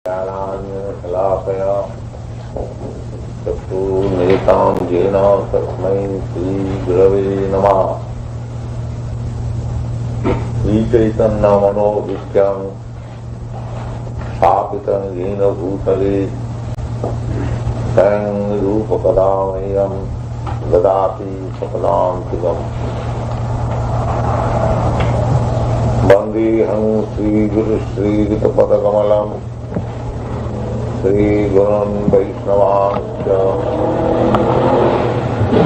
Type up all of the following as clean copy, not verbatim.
ज्ञानाञ्जनशलाकया चक्षुर्मिलितं येन तस्मै श्रीगुरवे नमः। श्रीचैतन्यमनोभीष्टं स्थापितं येन भूतले स्वयं रूपकदा मह्यं ददाति स्वपदान्तिकम्। वन्देऽहं श्रीगुरुश्रीयुतपदकमलं श्रीगुरुन् वैष्णवांश्च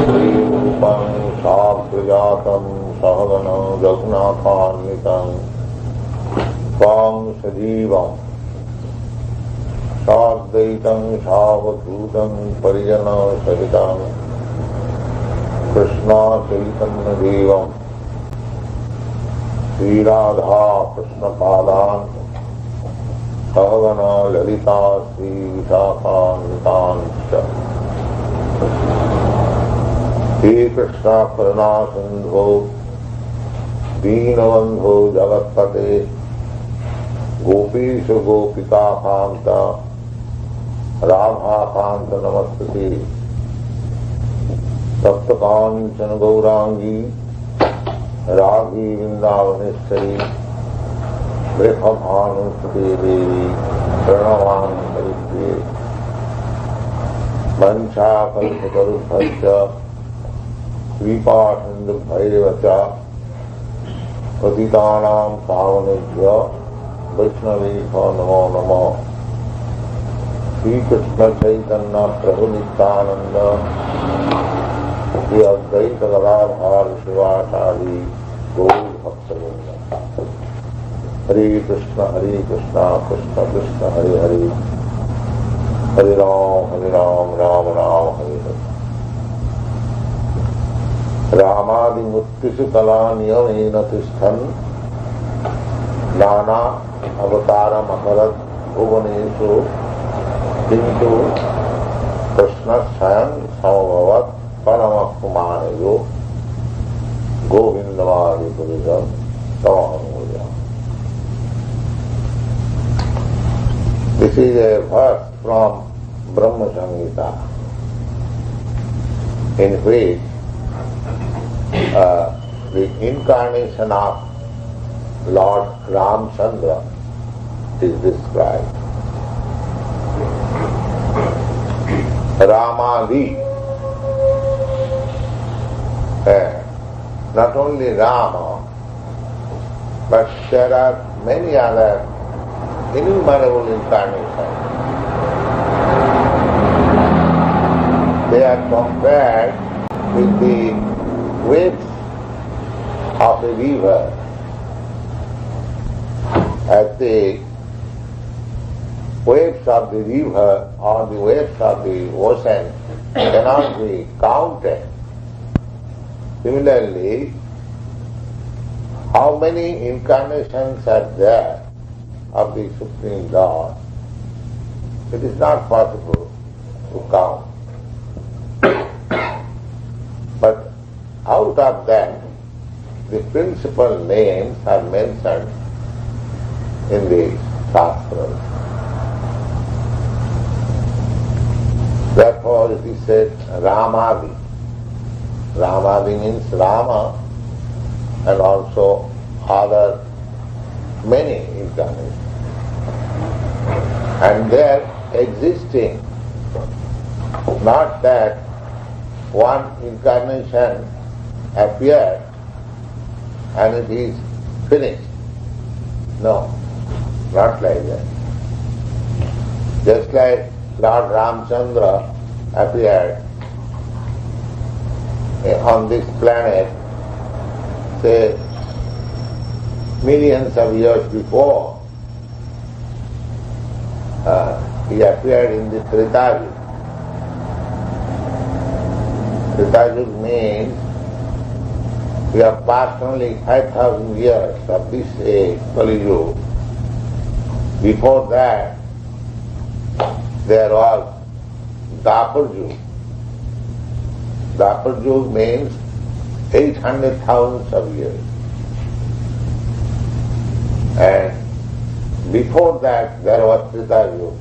श्रीरूपं साग्रजातं सहगण रघुनाथान्वितं त्वां सजीवं साद्वैतं सावधूतं परिजनसहितं कृष्णचैतन्यदेवं श्रीराधा कृष्णपादान् सहगण ललिता श्रीविशाखान्वितांश्च। हे कृष्ण करुणा सिन्धो दीनबन्धो जगत्पते गोपीश गोपिकान्त राधाकान्त नमस्ते। तप्तकाञ्चन गौरांगी रागी वृंदावनेश्वरी वृषभानुसुते देवी प्रणवामि हरिप्रिये। वंशाकल्पतरुभ्यश्च कृपासिन्धुभ्यैव च पतितानां पावनेभ्यो वैष्णवेभ्यो नमो नमः। श्रीकृष्ण चैतन्य प्रभु नित्यानंद श्री अद्वैत गदाधर शिवासादि गौर भक्तवृंद। हरे कृष्ण कृष्ण कृष्ण हरे हरे, हरे राम राम राम हरे हरे। रामादिमुत्तिषु कला नियमेन तिष्ठन् नाना अवतारमकरत् भुवनेषु किन्तु कृष्णः स्वयं समभवत् परमः कुमारयो गोविन्दमादिपुरुषं तमहमूल्यम्। This is a verse from Brahma Samhita, in which the incarnation of Lord Ramchandra is described. Ramadi, not only Rama, but there are many other innumerable incarnations. They are compared with the waves of a river. As the waves of the river or the waves of the ocean cannot be counted. Similarly, how many incarnations are there of the Supreme Lord? It is not possible to count. But out of them, the principal names are mentioned in the Shastras. Therefore it is said Ramadi. Ramadi means Rama and also other many incarnations. And they are existing, not that one incarnation appeared and it is finished. No, not like that. Just like Lord Ramchandra appeared on this planet, say, millions of years before, he appeared in the Treta Yuga. Treta Yuga means we have passed only 5,000 years of this age, Kali Yuga. Before that, there was Dwapar Yuga. Dwapar Yuga means 800,000 of years. And before that there was Treta Yuga,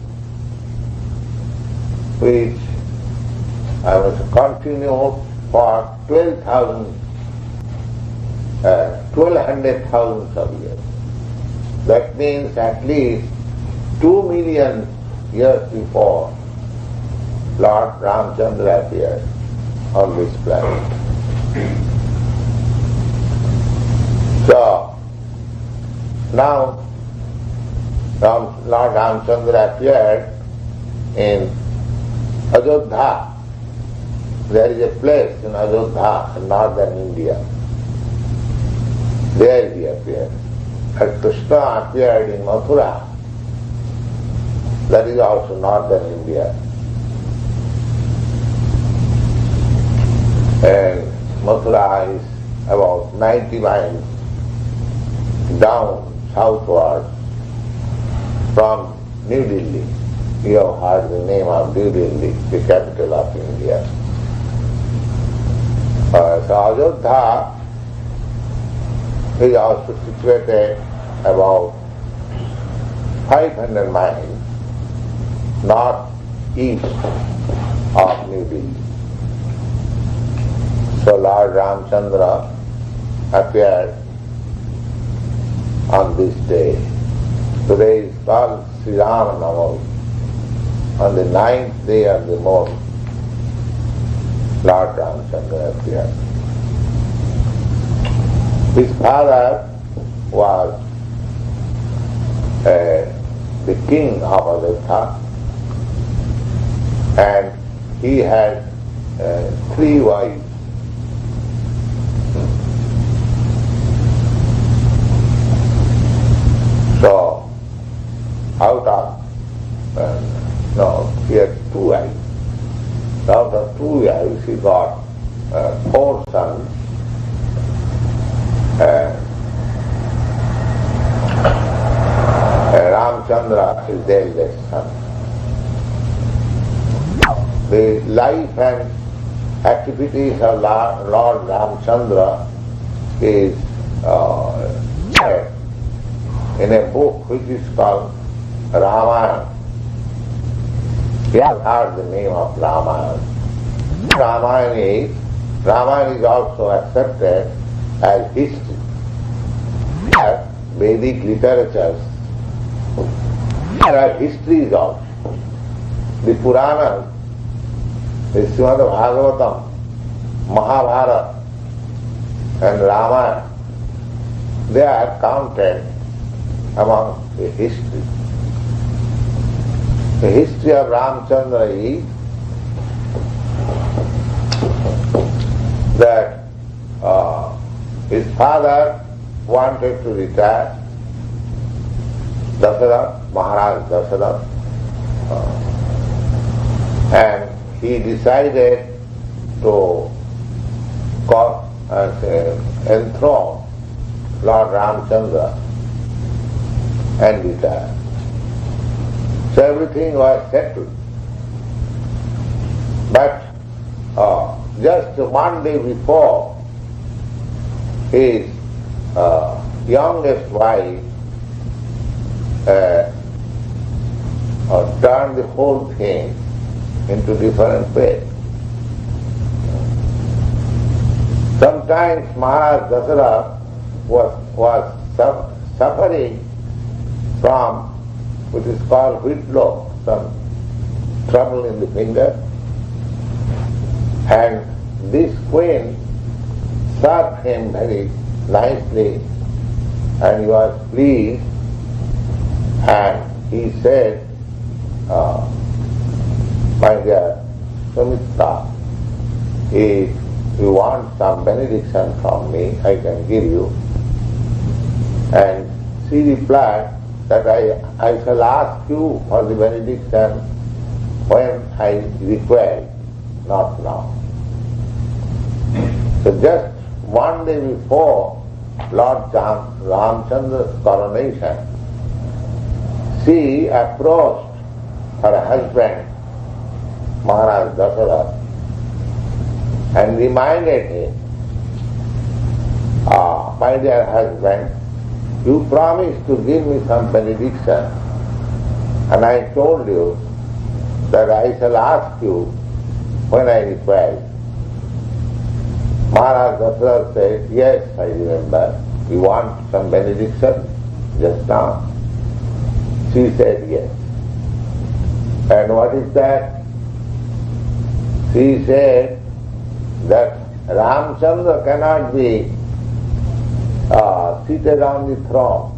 which I was continued for 1200,000 of years. That means at least 2 million years before Lord Ramchandra appeared on this planet. So, now Lord Ramchandra appeared in Ajodha. There is a place in Ajodha, in northern India. There he appeared. And Krishna appeared in Mathura. That is also northern India. And Mathura is about 90 miles down southward from New Delhi. You have heard the name of New Delhi, the capital of India. So Ajodha is also situated about 500 miles northeast of New Delhi. So Lord Ramchandra appeared on this day. Today is called Srila Navami. On the 9th day of the month, Lord Ramchandra appeared. His father was the king of Ajodha, and he had 3 wives. So, out of, he had 2 wives. Out of 2 wives, he got 4 sons. Ramchandra is the eldest son. The life and activities of Lord Ramchandra is in a book which is called Ramayana. You have heard the name of Ramayana. Ramayana is also accepted as history. Vedic literatures, there are histories also. The Puranas, the Srimad Bhagavatam, Mahārāja and Ramayana, they are counted among the history. The history of Ramchandra is that his father wanted to retire, Mahārāja Dasaratha, and he decided to enthrone Lord Ramchandra and retire. So everything was settled. But just 1 day before, his youngest wife turned the whole thing into different ways. Sometimes Mahārāja Dasaratha was suffering from what is called whitlock, some trouble in the finger, and this queen served him very nicely, and he was pleased, and he said, my dear Sumitra, if you want some benediction from me, I can give you. And she replied that I shall ask you for the benediction when I require, not now. So just 1 day before Lord Ramchandra's coronation, she approached her husband, Mahārāja Dasaratha, and reminded him, my dear husband, you promised to give me some benediction, and I told you that I shall ask you when I require. Mahārāja Ambarīṣa said, yes, I remember. You want some benediction just now? She said, yes. And what is that? She said that Ramchandra cannot be seated on the throne.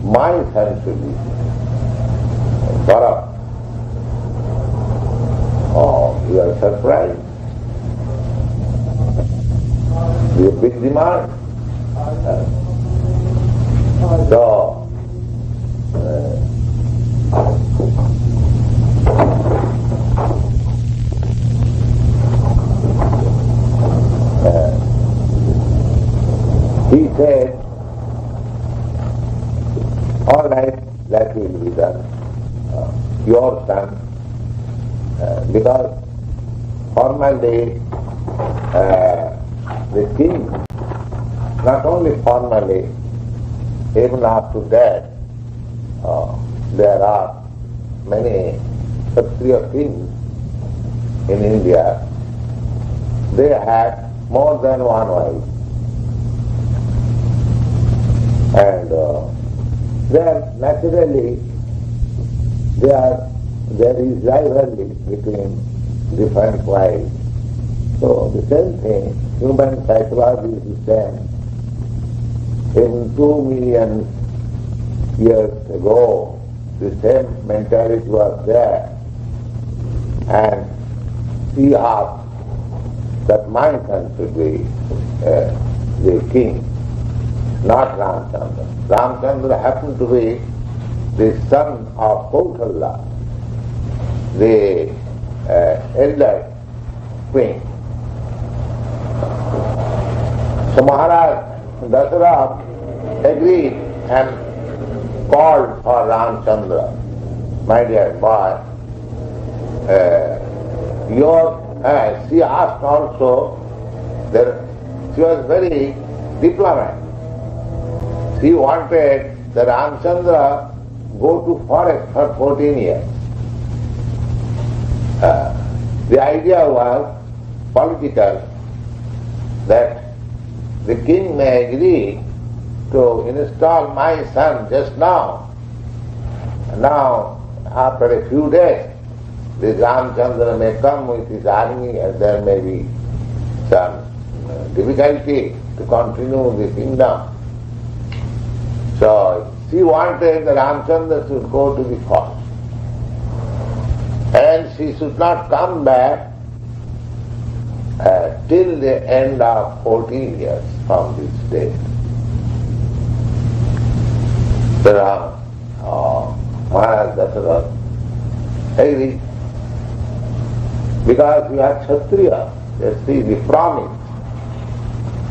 My son should be corrupt. Oh, you are surprised. You have big demand. So, he said, all right, that will be done. Your son, because formally the king, not only formally, even after that, there are many Kshatriya kings in India. They had more than one wife. And then naturally there is rivalry between different wives. So the same thing, human psychology is the same. Even 2 million years ago, the same mentality was there. And he asked that my son should be the king, not Ramchandra. Ramchandra happened to be the son of Kauthalya, the elder queen. So Mahārāja Dasaratha agreed and called for Ramchandra. My dear boy, she asked also, she was very diplomat. She wanted the Ramchandra go to forest for 14 years. The idea was political, that the king may agree to install my son just now. Now, after a few days, this Ramchandra may come with his army and there may be some difficulty to continue the kingdom. So she wanted that Ramchandra should go to the forest. And she should not come back till the end of 14 years from this date. So Mahārāja Dasaratha agreed. Because you are Kshatriya, you see the promise.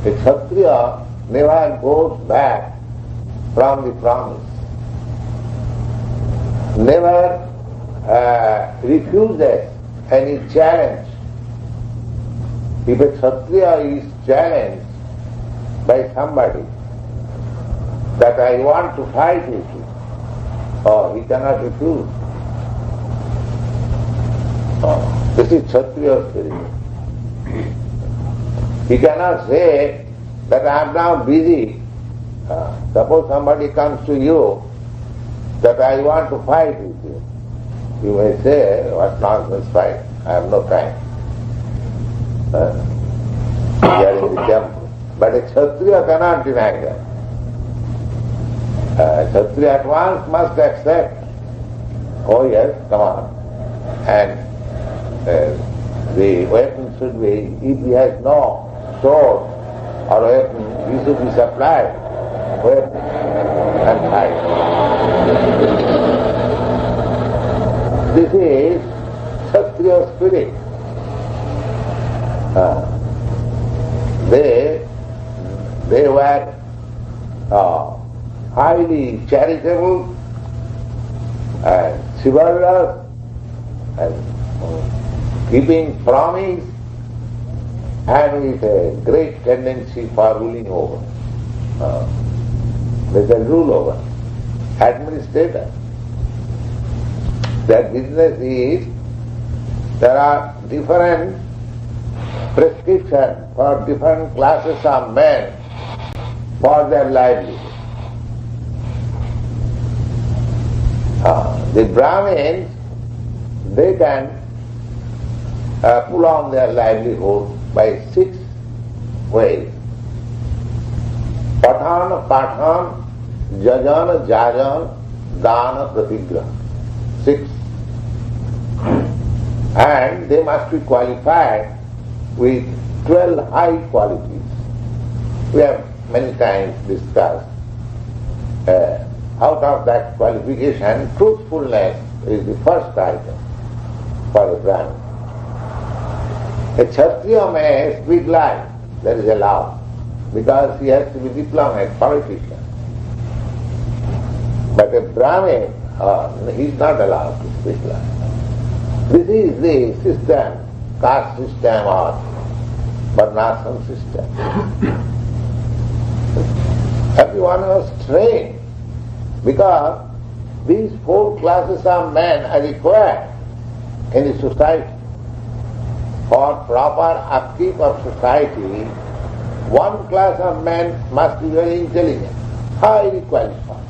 A Kshatriya never goes back from the promise. Never refuses any challenge. If a Kshatriya is challenged by somebody that I want to fight with you, he cannot refuse. This is Kshatriya spirit. He cannot say that I am now busy. Suppose somebody comes to you that I want to fight with you. You may say, what nonsense fight, I have no time. We are in the temple. But a Kshatriya cannot deny that. Kshatriya at once must accept, oh yes, come on. And the weapon should be, if he has no sword or weapon, he should be supplied weapon and fight. This is Kshatriya spirit. They were highly charitable and chivalrous and keeping promise and with a great tendency for ruling over. They can rule over. Administrator. Their business is, there are different prescriptions for different classes of men for their livelihood. The Brahmins, they can pull on their livelihood by 6 ways. Pathan, pathan, jajan, jajan, dana, pratigraha. 6. And they must be qualified with 12 high qualities. We have many times discussed. Out of that qualification, truthfulness is the first item for a Brahmin. A Kshatriya may speak lies, that is allowed, because he has to be diplomat, politician. But a Brahmin, he is not allowed to speak lies. This is the system, caste system or varnashram system. Everyone was trained, because these 4 classes of men are required in the society. For proper upkeep of society, one class of men must be very intelligent, highly qualified,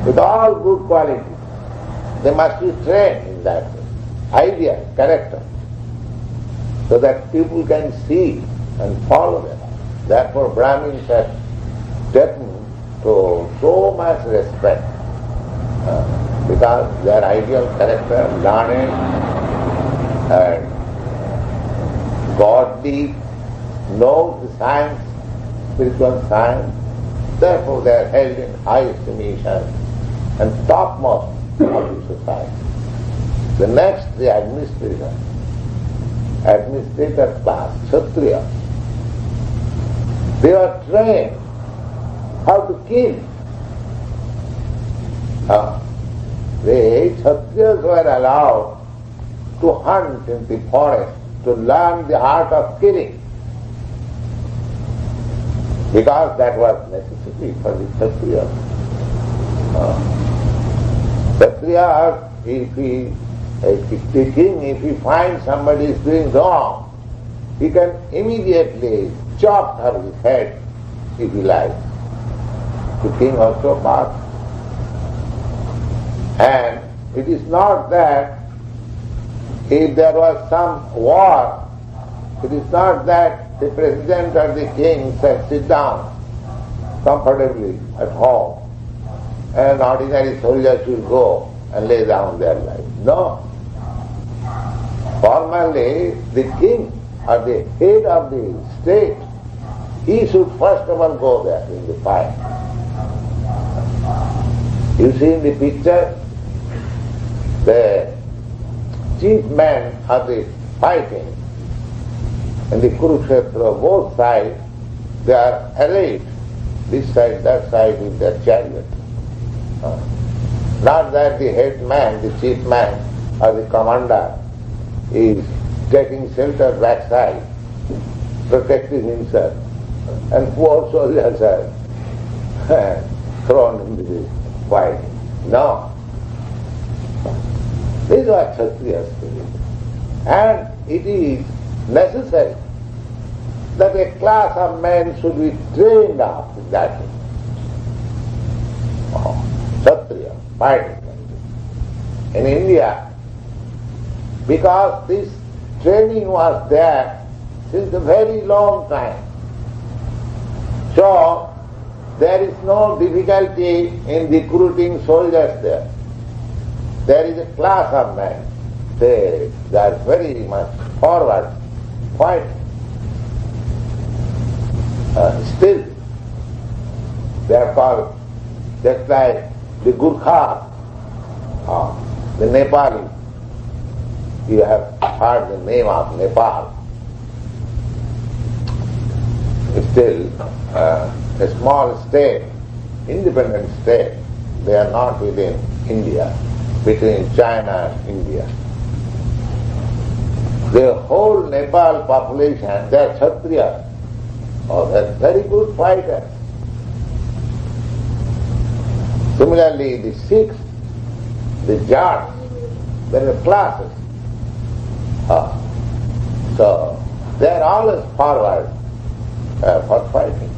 with all good qualities. They must be trained in that way, ideal character, so that people can see and follow them. Therefore Brahmins have taken to so much respect, because their ideal character, learned and godly, knows the science, spiritual science. Therefore they are held in high estimation and topmost of the society. The next, the administrator class, Kshatriya. They are trained how to kill. The Kshatriyas were allowed to hunt in the forest, to learn the art of killing, because that was necessary for the Kshatriyas. Kshatriyas, if the king, if he finds somebody is doing wrong, he can immediately chop her his head if he likes. The king also passed. And it is not that if there was some war, it is not that the president or the king said, sit down comfortably at home and ordinary soldiers will go and lay down their life. No. Formally, the king or the head of the state, he should first of all go there in the fight. You see in the picture, the chief men of the fighting in the Kurukshetra, both sides, they are arrayed, this side, that side, with their chariot. Not that the head man, the chief man, or the commander is getting shelter backside, protecting himself, and poor soldiers are thrown into the fight. No. These are Kshatriya spirit. And it is necessary that a class of men should be trained up in that way. Kshatriya, fighting. In India, because this training was there since a very long time, so there is no difficulty in recruiting soldiers there. There is a class of men, they are very much forward, fighting. Still, they are called just like the Gurkhas, the Nepalis. You have heard the name of Nepal. Still, a small state, independent state, they are not within India, between China and India. The whole Nepal population, they are Kshatriyas. Oh, they are very good fighters. Similarly, the Sikhs, the Jats, there are classes. So they are always forward for fighting.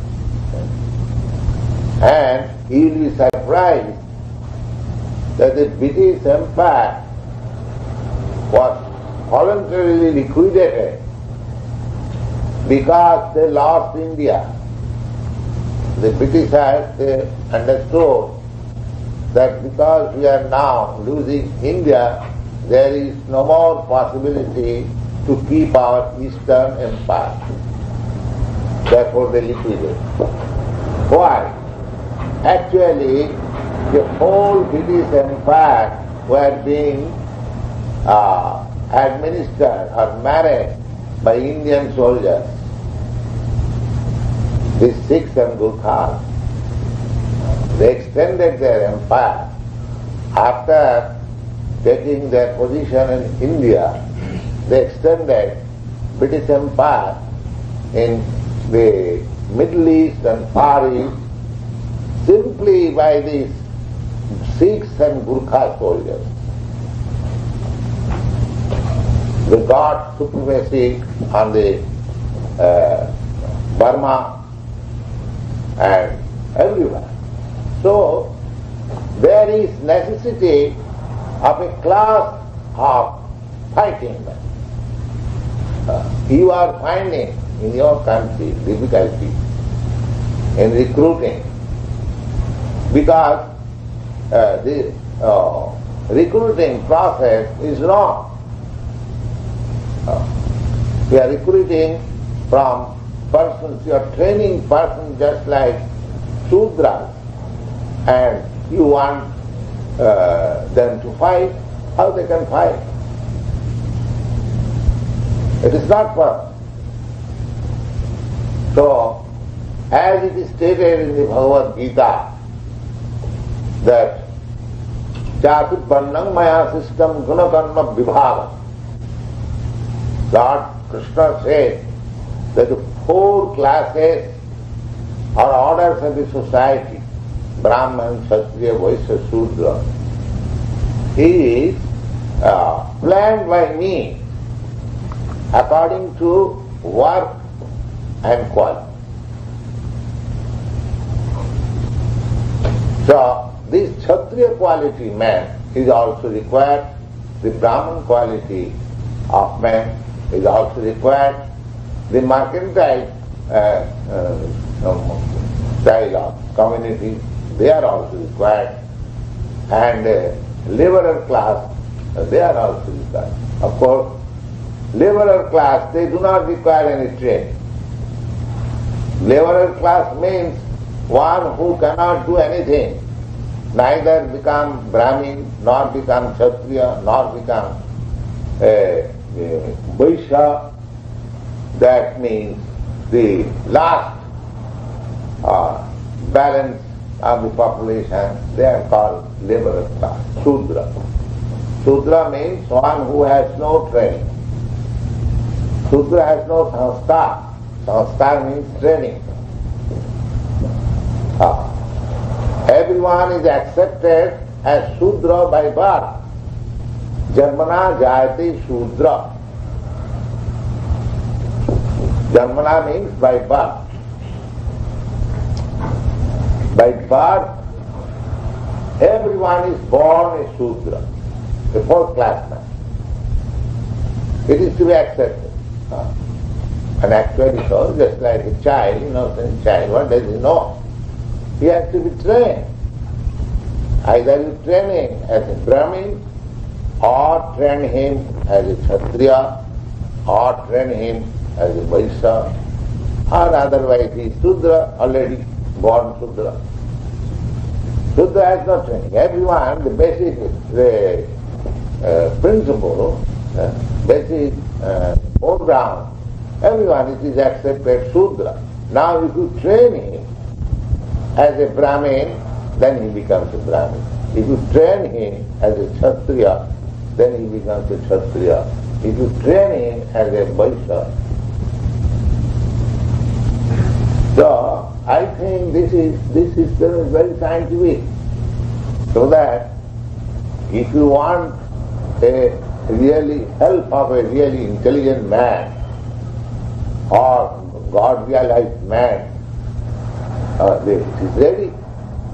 And you will be surprised that the British Empire was voluntarily liquidated because they lost India. The Britishers, they understood that because we are now losing India, there is no more possibility to keep our Eastern Empire. Therefore they liquidated. Why? Actually, the whole British Empire were being administered or managed by Indian soldiers, the Sikhs and Gurkhas. They extended their empire. After taking their position in India, they extended British Empire in the Middle East and Far East simply by these Sikhs and Gurkha soldiers. They got supremacy on the Burma and everywhere. So there is necessity of a class of fighting men. You are finding in your country difficulty in recruiting because the recruiting process is wrong. We are recruiting from persons, you are training persons just like Sudras, and you want them to fight. How they can fight? It is not possible. So, as it is stated in the Bhagavad Gita, that Chātupannam maya system gunakarma vibhāva. Lord Krishna says that the 4 classes or orders of the society, Brahman, Kshatriya, Vaishya, Shudra, is planned by me according to work and quality. So, this Kshatriya quality man is also required, the Brahman quality of man is also required, the mercantile style of community, they are also required, and laborer class, they are also required. Of course, laborer class, they do not require any training. Laborer class means one who cannot do anything, neither become Brahmin, nor become Kshatriya, nor become Vaishya. That means the last balance of the population, they are called laborer class, Shudra. Shudra means one who has no training. Shudra has no samskar. Samskar means training. Everyone is accepted as Shudra by birth. Janmana jayate Shudra. Janmana means by birth. By birth, everyone is born a Shudra, a 4th class man. It is to be accepted. And actually so, just like a child, innocent child, what does he know? He has to be trained. Either you train him as a Brahmin, or train him as a Kshatriya, or train him as a Vaishya, or otherwise he is Shudra, already born Shudra. Shudra has no training. Everyone, the basic principle, basic foreground, everyone it is accepted Shudra. Now if you train him as a Brahmin, then he becomes a Brahmin. If you train him as a Kshatriya, then he becomes a Kshatriya. If you train him as a Vaishya. So I think this is very scientific. So that if you want a really help of a really intelligent man or God realized man, it is ready,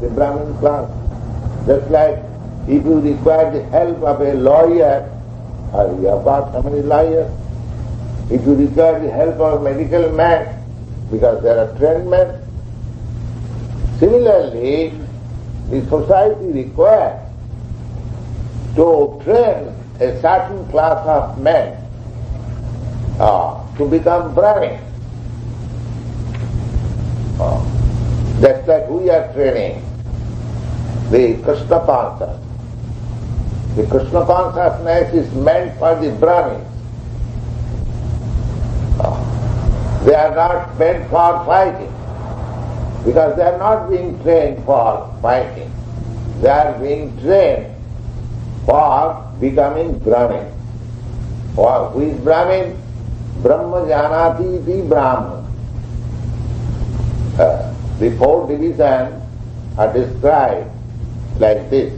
the Brahmin class. Just like if you require the help of a lawyer, you have got so many lawyers. If you require the help of a medical man, because there are trained men. Similarly, the society requires to train a certain class of men to become Brahmin. Just like we are training the Krishna consciousness. The Krishna consciousness is meant for the Brahmins. They are not meant for fighting, because they are not being trained for fighting. They are being trained for becoming Brahmin. Who is Brahmin? Brahma janati iti Brahma. The four divisions are described like this.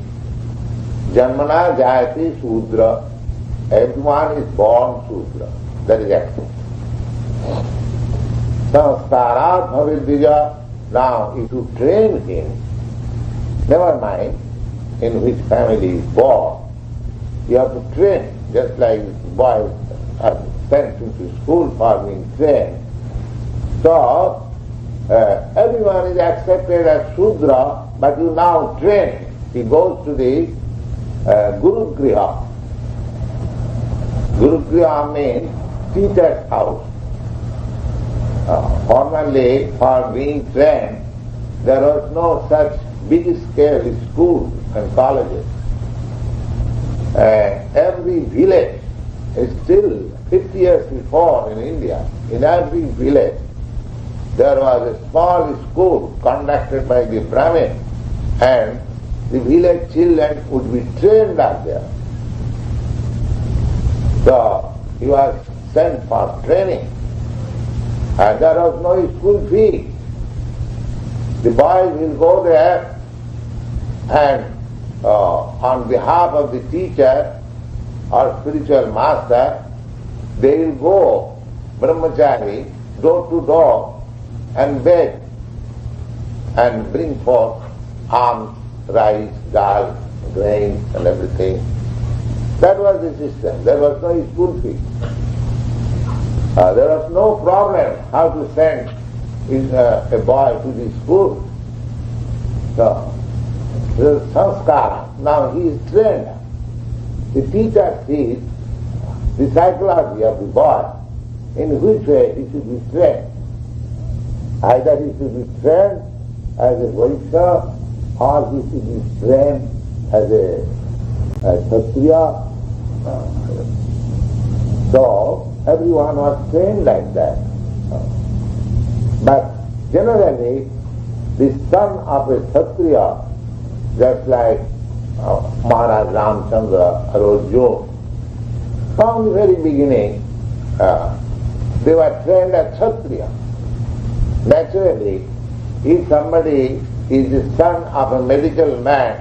Janmana jayati Shudra. Everyone is born Shudra. That is actual. Samskarat bhavidhija. Now, if you train him, never mind in which family he is born, you have to train, just like boys are sent into school for being trained. So, everyone is accepted as Shudra, but you now train him. He goes to the Guru Griha. Guru Griha means teacher's house. Formerly, for being trained, there was no such big scale schools and colleges. Every village is still 50 years before in India. In every village there was a small school conducted by the Brahmin, and the village children would be trained up there. So he was sent for training, and there was no school fee. The boys will go there and on behalf of the teacher or spiritual master, they will go brahmachari door to door and beg and bring forth alms, rice, dal, grains and everything. That was the system. There was no school fee. There was no problem how to send a boy to the school. So, there is sanskara. Now he is trained. The teacher sees the psychology of the boy, in which way he should be trained. Either he should be trained as a vaikuṇṭha, or he should be trained as a kshatriya. So everyone was trained like that. But generally, the son of a kshatriya, just like Mahārāja Ambarīṣa or June, from the very beginning, they were trained as kshatriya. Naturally, if somebody is the son of a medical man,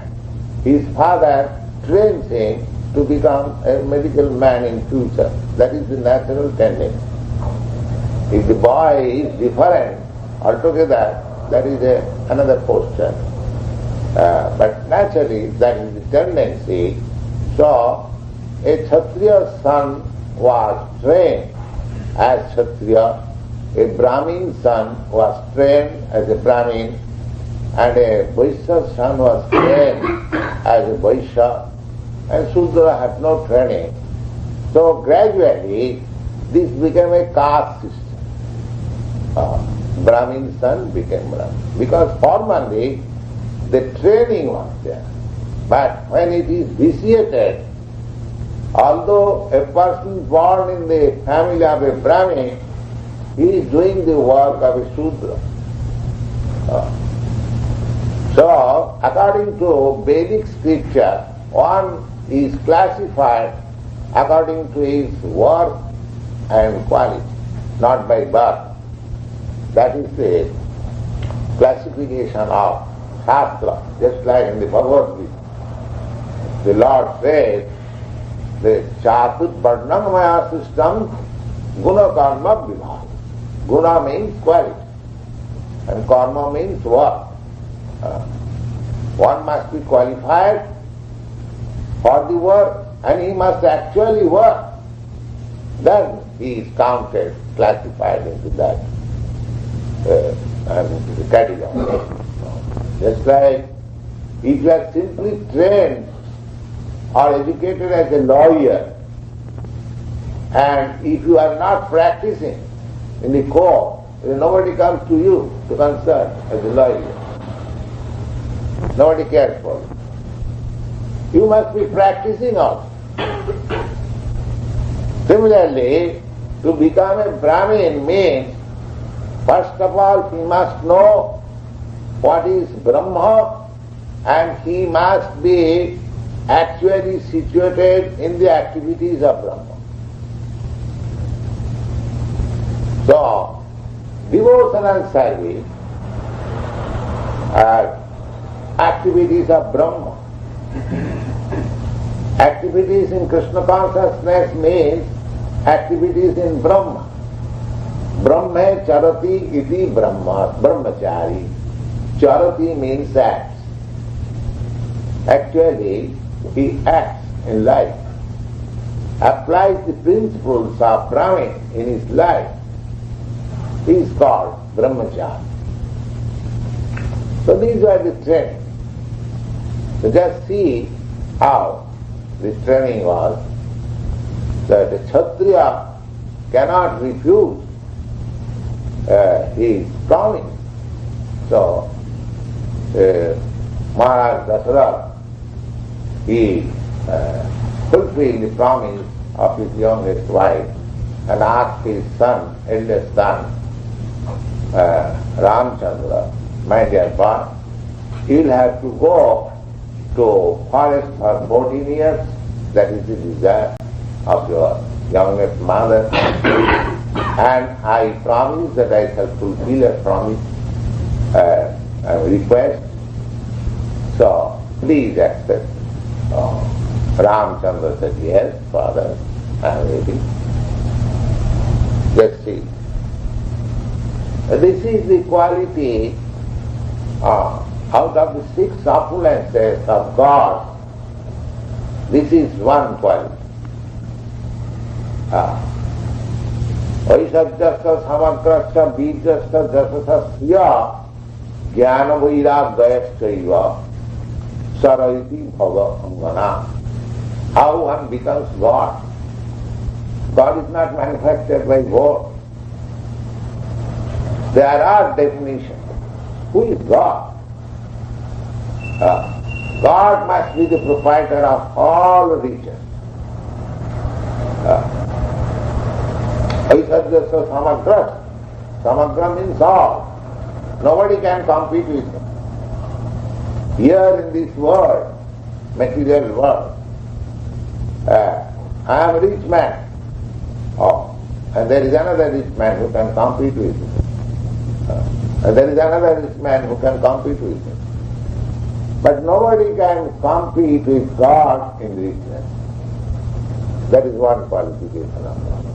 his father trains him to become a medical man in future. That is the natural tendency. If the boy is different altogether, that is another question. But naturally, that is the tendency. So, a kshatriya son was trained as kshatriya, a Brahmin son was trained as a Brahmin, and a Vaishya son was trained as a Vaishya, and Shudra had no training. So gradually this became a caste system. Brahmin son became Brahmin. Because formerly the training was there. But when it is vitiated, although a person born in the family of a Brahmin, he is doing the work of a Shudra. So, according to Vedic scripture, one is classified according to his work and quality, not by birth. That is the classification of Shastra, just like in the Bhagavad Gita. the Lord says, the Chatut Varnam Maya system, Guna Karma Vivāḥ. Guna means quality, and karma means work. One must be qualified for the work, and he must actually work. Then he is counted, classified into that into the category. Just like if you are simply trained or educated as a lawyer, and if you are not practicing in the court, nobody comes to you to consult as a lawyer. Nobody cares for you. You must be practicing also. Similarly, to become a Brahmin means, first of all, he must know what is Brahma, and he must be actually situated in the activities of Brahma. So, devotional service are activities of Brahma. Activities in Krishna consciousness means activities in Brahma. Brahma charati iti Brahma, brahmachari. Charati means acts. Actually, he acts in life, applies the principles of Brahman in his life. He is called brahmachari. So these are the training. So just see how this training was, that a Kshatriya cannot refuse his promise. So, Mahārāja Dasaratha, he fulfilled the promise of his youngest wife and asked his son, eldest son, Ramchandra, my dear boy, you will have to go to forest for 14 years, that is the desire of your youngest mother, and I promise that I shall fulfill a promise, a request, so please accept. Ramchandra said, yes, father, I am ready. Let's see. This is the quality out of the 6 opulences of God. This is one quality. Vaisajyasya samagrasya bijasya jasasya jnana vairāgyayasya sarayati bhagavatam. How one becomes God? God is not manufactured by words. There are definitions. Who is God? God must be the proprietor of all riches. Vaisajyasya samagrasya. Samagra means all. Nobody can compete with him. Here in this world, material world, I am a rich man. And there is another rich man who can compete with him. And there is another rich man who can compete with him. But nobody can compete with God in richness. That is one qualification of God.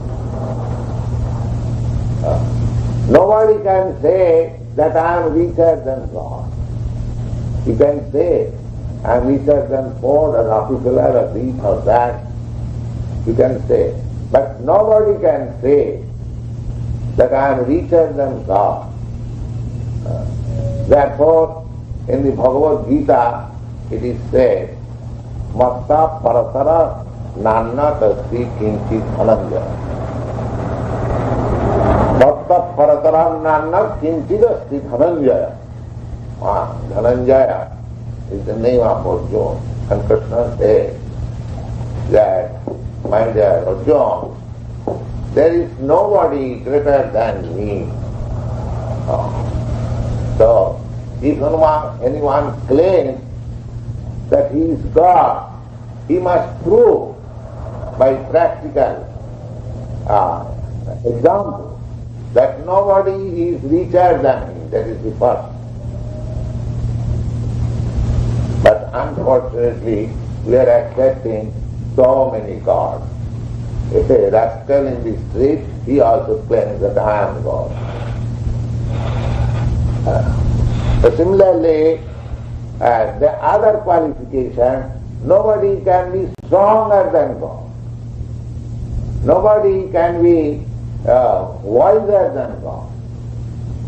Nobody can say that I am richer than God. You can say, I am richer than Ford or Rockefeller or this or that. You can say. But nobody can say that I am richer than God. Therefore, in the Bhagavad Gita, it is said, Matta parasara nanna tasri kinchit dhananjaya. Matta parasara nanna kinchit asti dhananjaya. Dhananjaya is the name of Arjuna. And Krishna says that, my dear Arjuna, there is nobody greater than me. So, if anyone claims that he is God, he must prove by practical example that nobody is richer than him. That is the first. But unfortunately, we are accepting so many gods. If a rascal in the street, he also claims that I am God. So similarly, the other qualification, nobody can be stronger than God. Nobody can be wiser than God.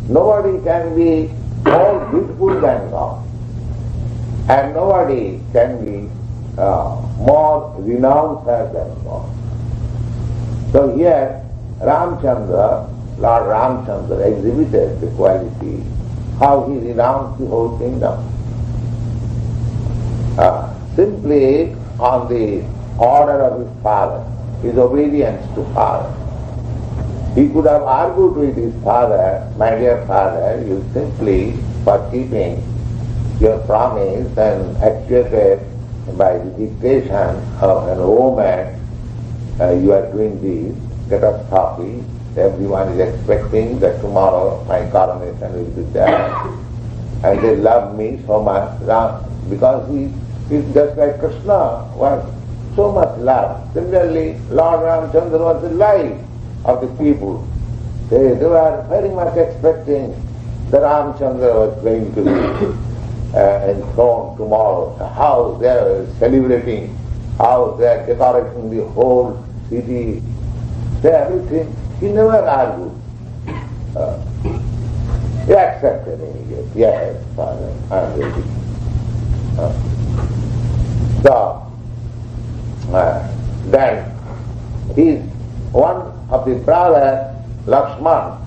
Nobody can be more beautiful than God. And nobody can be more renounced than God. So here, Ramchandra, Lord Ramchandra exhibited the quality, how he renounced the whole kingdom. Simply on the order of his father, his obedience to father. He could have argued with his father, my dear father, you simply, for keeping your promise and actuated by the dictation of an woman, you are doing this, kataḥ. Everyone is expecting that tomorrow my coronation will be there. And they love me so much, because he is just like Krishna was so much loved. Similarly, Lord Ramchandra was the life of the people. They were very much expecting that Ramchandra was going to be enthroned tomorrow. How they are celebrating, how they are decorating the whole city, everything. He never argued. He accepted immediately. Yes, Father, I am ready. So, then his one of the brothers, Lakshman,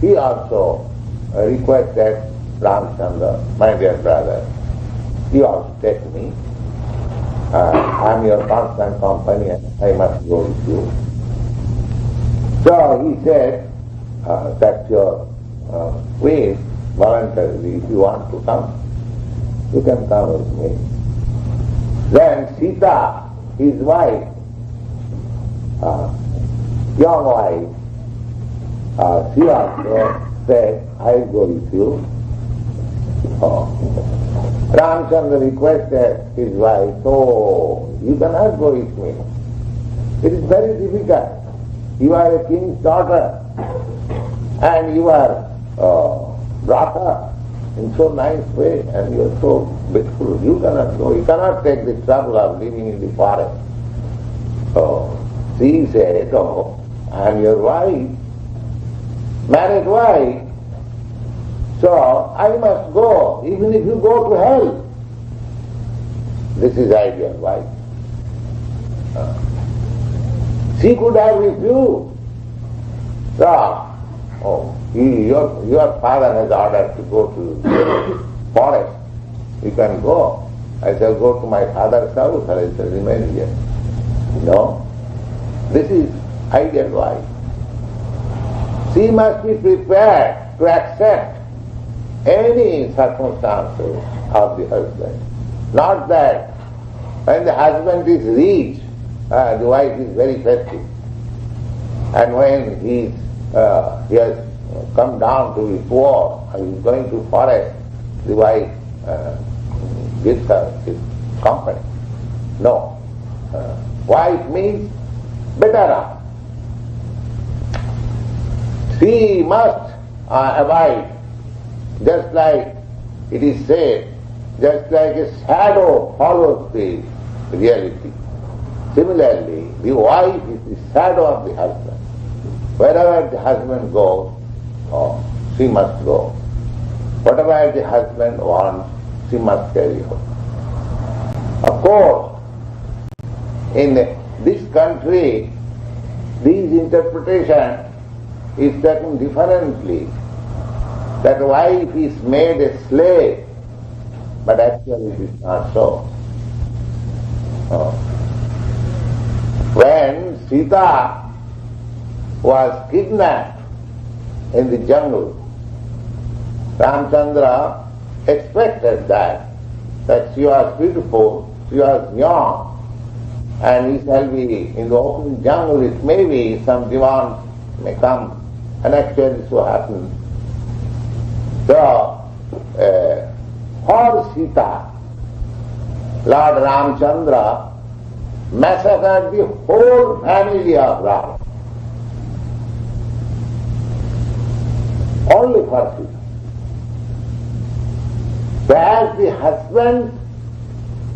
he also requested Ramchandra, my dear brother, you also take me. I am your constant companion, I must go with you. So he said, that's your wish, voluntarily, if you want to come, you can come with me. Then Sita, his wife, young wife, she also said, I will go with you. Ramchandra requested his wife, oh, you cannot go with me. It is very difficult. You are a king's daughter, and you are brought up in so nice way, and you are so beautiful. You cannot go. You cannot take the trouble of living in the forest. So she said, oh, I am your wife, married wife, so I must go, even if you go to hell. This is ideal wife. She could have refused. So, oh, your father has ordered to go to the forest. You can go. I shall go to my father's house or I shall remain here. No. This is ideal wife. She must be prepared to accept any circumstances of the husband. Not that when the husband is rich, the wife is very festive. And when he has come down to be poor and is going to forest, the wife gives her his company. No. Wife means better off. She must abide, just like it is said, just like a shadow follows the reality. Similarly, the wife is the shadow of the husband. Wherever the husband goes, she must go. Whatever the husband wants, she must carry out. Of course, in this country, this interpretation is taken differently. That wife is made a slave, but actually it is not so. When Sita was kidnapped in the jungle, Ramchandra expected that she was beautiful, she was young, and he shall be in the open jungle, it may be some divan may come, and actually so happened. So, for Sita, Lord Ramchandra massacred the whole family of Rama. Only for Sita. So as the husband,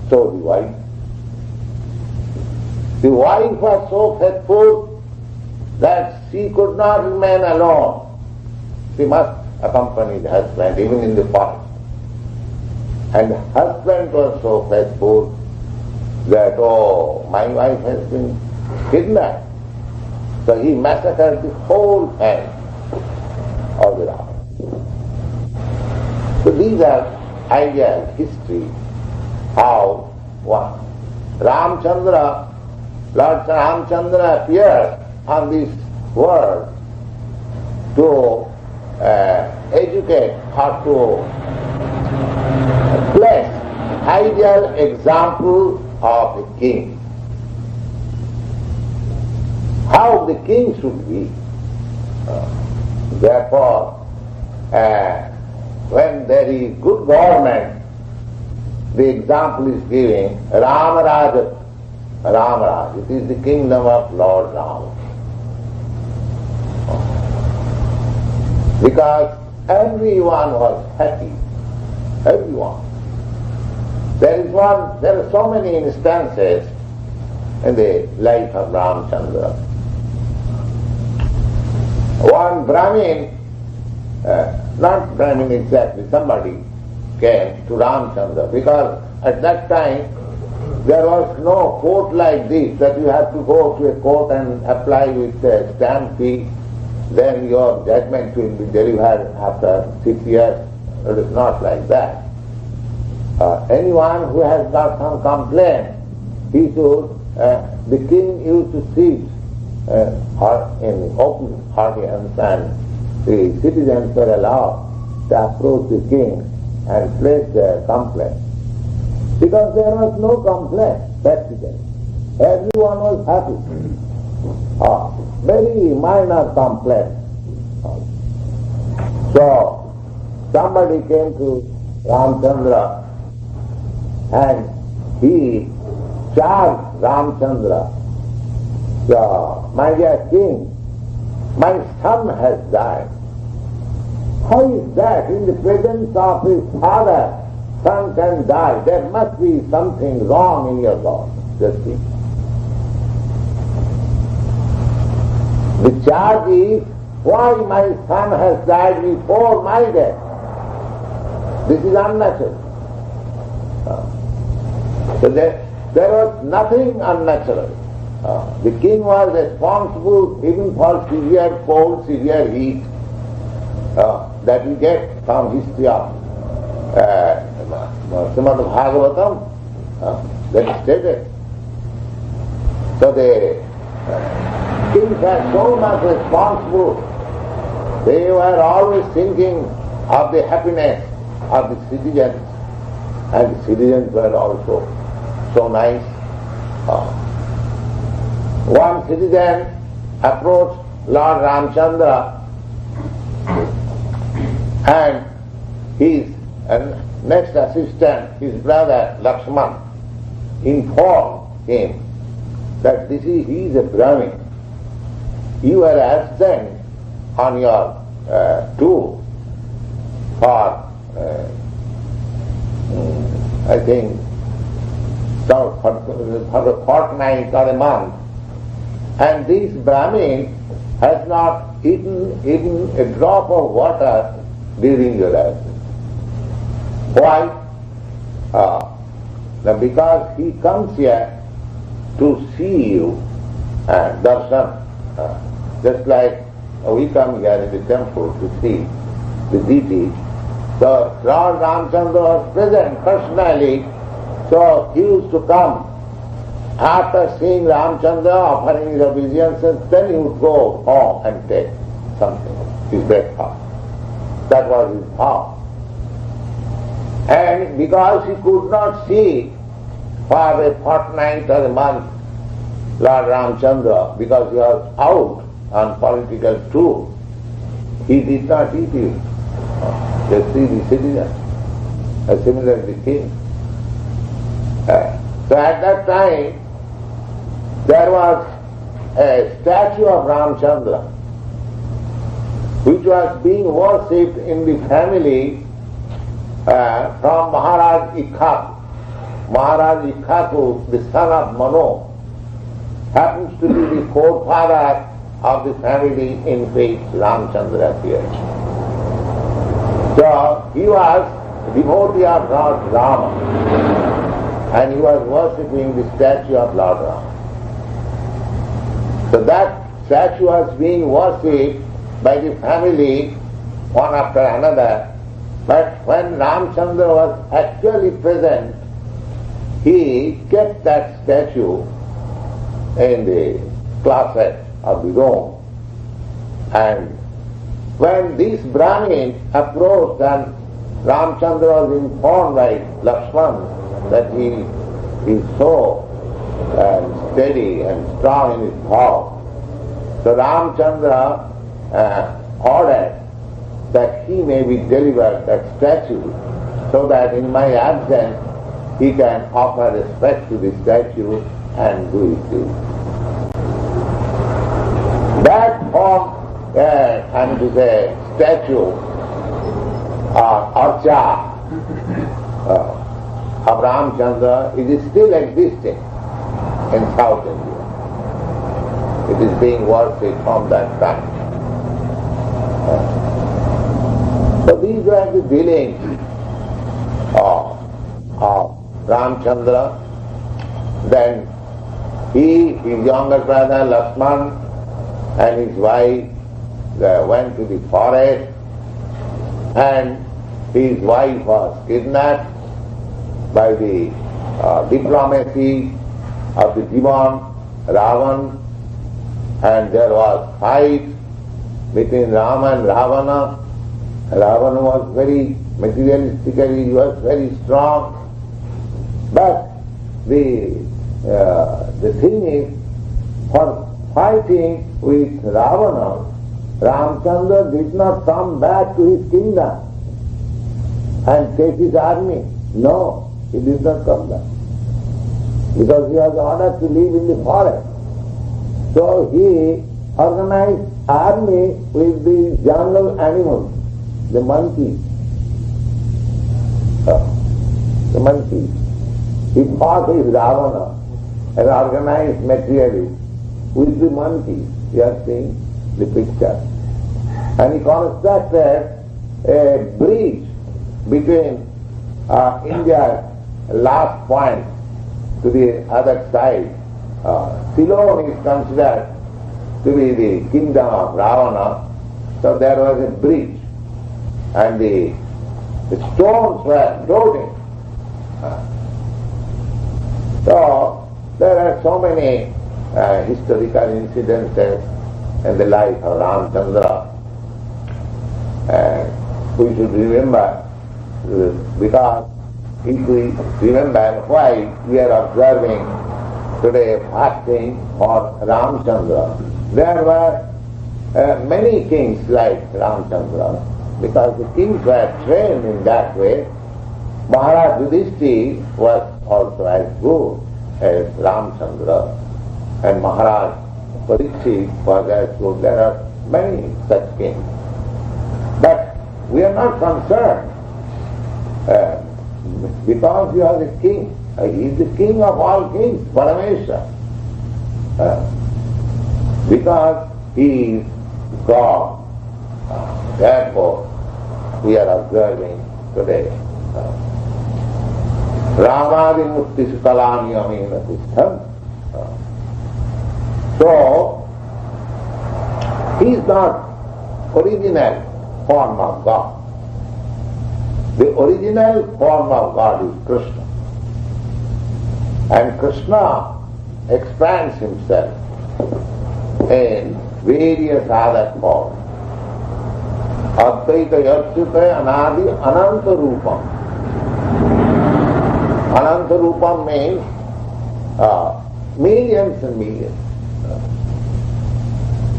so the wife. The wife was so faithful that she could not remain alone. She must accompany the husband even in the forest. And the husband was so faithful that, oh, my wife has been kidnapped. So he massacred the whole family of the Rama. So these are ideas, history, how one. Ramchandra, Lord Ramchandra appeared on this world to educate or to place ideal example of a king. How the king should be. Therefore, when there is good government, the example is giving Ramārāja. Ramārāja, it is the kingdom of Lord Rama. Because everyone was happy. Everyone. There are so many instances in the life of Ramchandra. One Brahmin, not Brahmin exactly, somebody came to Ramchandra because at that time there was no court like this that you have to go to a court and apply with a stamp fee, then your judgment will be delivered after 6 years. It is not like that. Anyone who has got some complaint, he should, the king used to sit in open audience and the citizens were allowed to approach the king and place their complaint. Because there was no complaint, practically. Everyone was happy. Very minor complaint. So, somebody came to Ramchandra and he charged Ramchandra, my dear king, my son has died. How is that? In the presence of his father, son can die. There must be something wrong in your God. Just think. The charge is, why my son has died before my death? This is unnatural. So there was nothing unnatural. The king was responsible even for severe cold, severe heat. That we get from history of Srimad Bhagavatam, that is stated. So the kings were so much responsible. They were always thinking of the happiness of the citizens, and the citizens were also so nice. One citizen approached Lord Ramchandra and his next assistant, his brother Lakshman, informed him that he is a Brahmin. You are absent on your tour for, I think, for a fortnight or a month. And this Brahmin has not eaten even a drop of water during your absence. Why? Because he comes here to see you and darshan, just like we come here in the temple to see the deity. So Lord Ramchandra was present personally, so he used to come. After seeing Ramchandra offering his obeisances, then he would go home and take something, his breakfast. That was his vow. And because he could not see for a fortnight or a month Lord Ramchandra, because he was out on political tour, he did not eat it. Just see the citizen, similarly the king. So at that time, there was a statue of Ramchandra, which was being worshipped in the family from Mahārāja Ikhaku. Mahārāja Ikhaku, the son of Mano, happens to be the forefather of the family in which Ramchandra appeared. So he was a devotee of Lord Rama, and he was worshipping the statue of Lord Rama. So that statue was being worshipped by the family one after another, but when Ramchandra was actually present, he kept that statue in the closet of the room. And when this Brahmin approached and Ramchandra was informed by Lakshman that he is so steady and strong in his vow, so Ramchandra ordered that he may be delivered that statue so that in my absence he can offer respect to the statue and do his duty. That form, and to say statue archa of Ramchandra, it is still existing in South India. It is being worshipped from that time. So these were the dealings of Ramchandra. Then he, his younger brother Lakshman, and his wife went to the forest, and his wife was kidnapped by the diplomacy of the demon Ravan, and there was fight between Rama and Ravana. Ravana was very materialistically, he was very strong, but the thing is, for fighting with Ravana, Ramchandra did not come back to his kingdom and take his army. No, he did not come back, because he was ordered to live in the forest. So he organized army with the jungle animals, the monkeys. The monkeys. He fought with Ravana and organized materially with the monkeys. You have seen the picture. And he constructed a bridge between India's last point to the other side. Ceylon is considered to be the kingdom of Ravana, so there was a bridge, and the stones were floating. So there are so many historical incidences in the life of Ramchandra, and we should remember, because if we remember why we are observing today fasting for Ramchandra, there were many kings like Ramchandra, because the kings were trained in that way. Mahārāja Yudhishthira was also as good as Ramchandra, and Mahārāja Parikshit was as good. There are many such kings. But we are not concerned because he was a king. He is the king of all kings, Paramesha. Because he is God. Therefore, we are observing today. Ramadi Mukti Sukalani Amina Tishtham. So, he is not original form of God. The original form of God is Krishna. And Krishna expands himself in various other forms. Advaita Yachyuta Anadi Ananta Rupam. Ananta Rupam means millions and millions.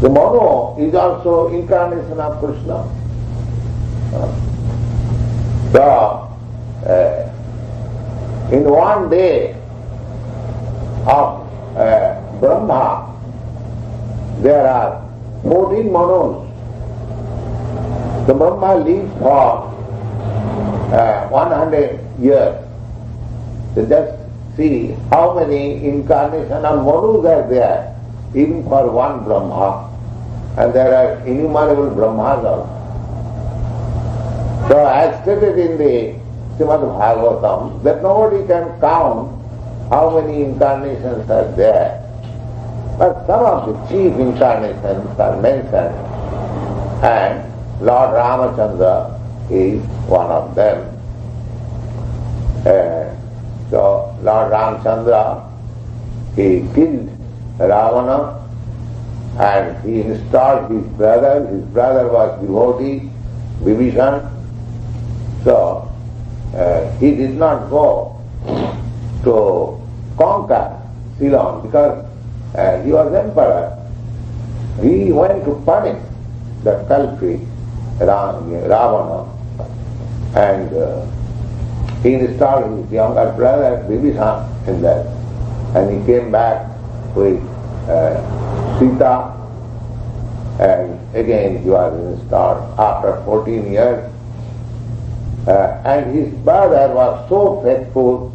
The Mono is also incarnation of Krishna. In one day of Brahma, there are 14 manus. The Brahma lives for 100 years. So just see how many incarnations of manus are there, even for one Brahma. And there are innumerable Brahmas also. So as stated in the Srimad Bhagavatam, that nobody can count how many incarnations are there. But some of the chief incarnations are mentioned, and Lord Ramachandra is one of them. So Lord Ramachandra, he killed Ravana and he installed his brother. His brother was devotee, Vibhishan. So he did not go to conquer Ceylon because he was emperor. He went to punish the culprit Ravana, and he installed his younger brother Vibhishan in that, and he came back with Sita, and again he was installed after 14 years. And his brother was so faithful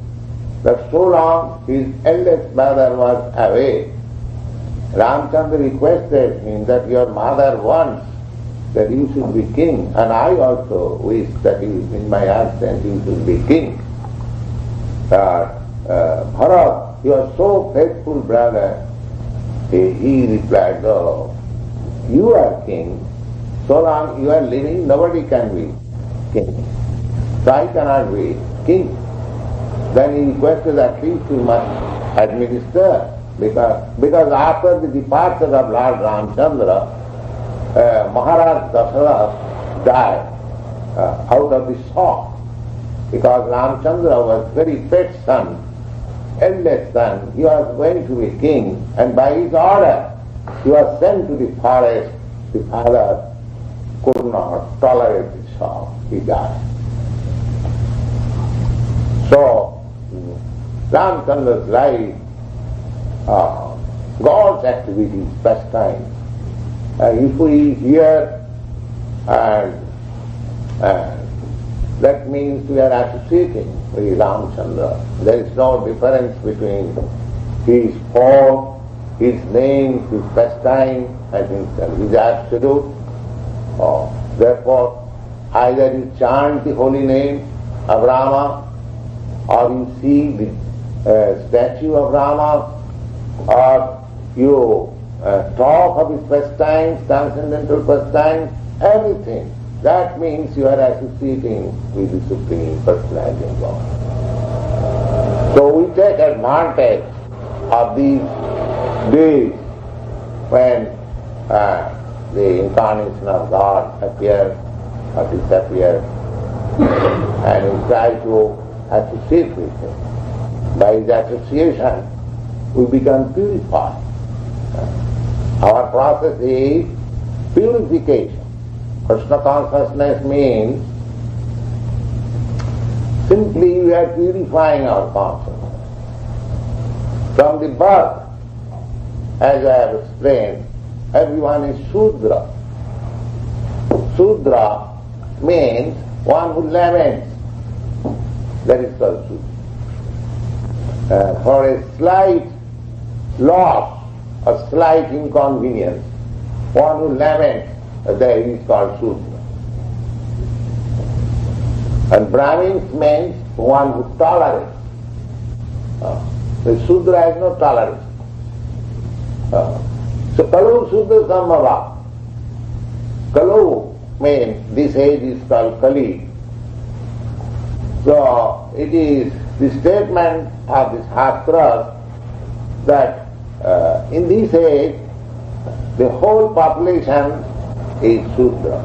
that so long his eldest brother was away, Ramchandra requested him that your mother wants that you should be king, and I also wish that you, in my absence you should be king. Bharat, your so faithful brother, he replied, no, you are king. So long you are living, nobody can be king. So I cannot be king. Then he requested at least you must administer, because after the departure of Lord Ramchandra, Mahārāja Dasaratha died out of the shock, because Ramchandra was very pet son, eldest son. He was going to be king, and by his order he was sent to the forest. The father could not tolerate the shock. He died. So Ramchandra's life, God's activities, pastimes. If we hear, and that means we are associating with Ramchandra. There is no difference between his form, his name, his pastime, I think that is absolute. Therefore, either you chant the holy name of Rama, or you see the statue of Rama, or you talk of his pastimes, transcendental pastimes, everything. That means you are associating with the Supreme Personality of Godhead. So we take advantage of these days when the incarnation of God appears or disappears, and we try to associate with him. By his association, we become purified. Our process is purification. Krishna consciousness means simply we are purifying our consciousness. From the birth, as I have explained, everyone is Shudra. Shudra means one who laments. That is called Shudra. For a slight loss, a slight inconvenience, one who laments, that is called Shudra. And Brahmins means one who tolerates. The Shudra has no tolerance. So Kalu Shudra Samava. Kalu means this age is called Kali. So it is the statement of the Shastras that in this age the whole population is Shudra.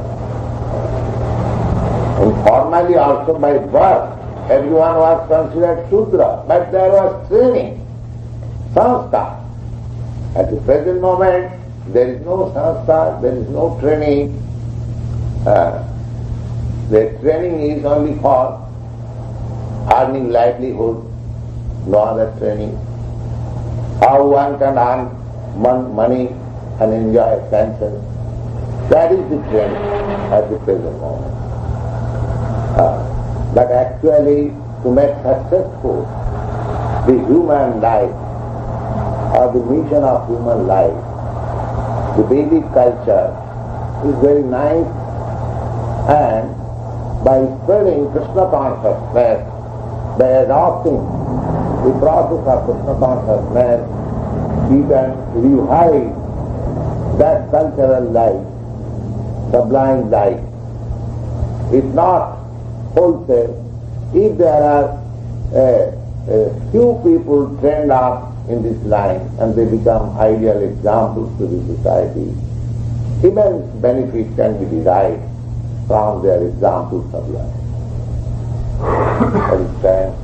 And formally also by birth everyone was considered Shudra, but there was training, sanskar. At the present moment there is no sanskar, there is no training. The training is only for earning livelihood no other training. How one can earn money and enjoy senses. That is the training at the present moment. But actually, to make successful the human life or the mission of human life, the Vedic culture is very nice, and by spreading Krishna consciousness, by adopting the process of Krishna consciousness, we can revive that cultural life, sublime life. If not wholesale, if there are a few people trained up in this line and they become ideal examples to the society, immense benefit can be derived from their examples of life. Understand?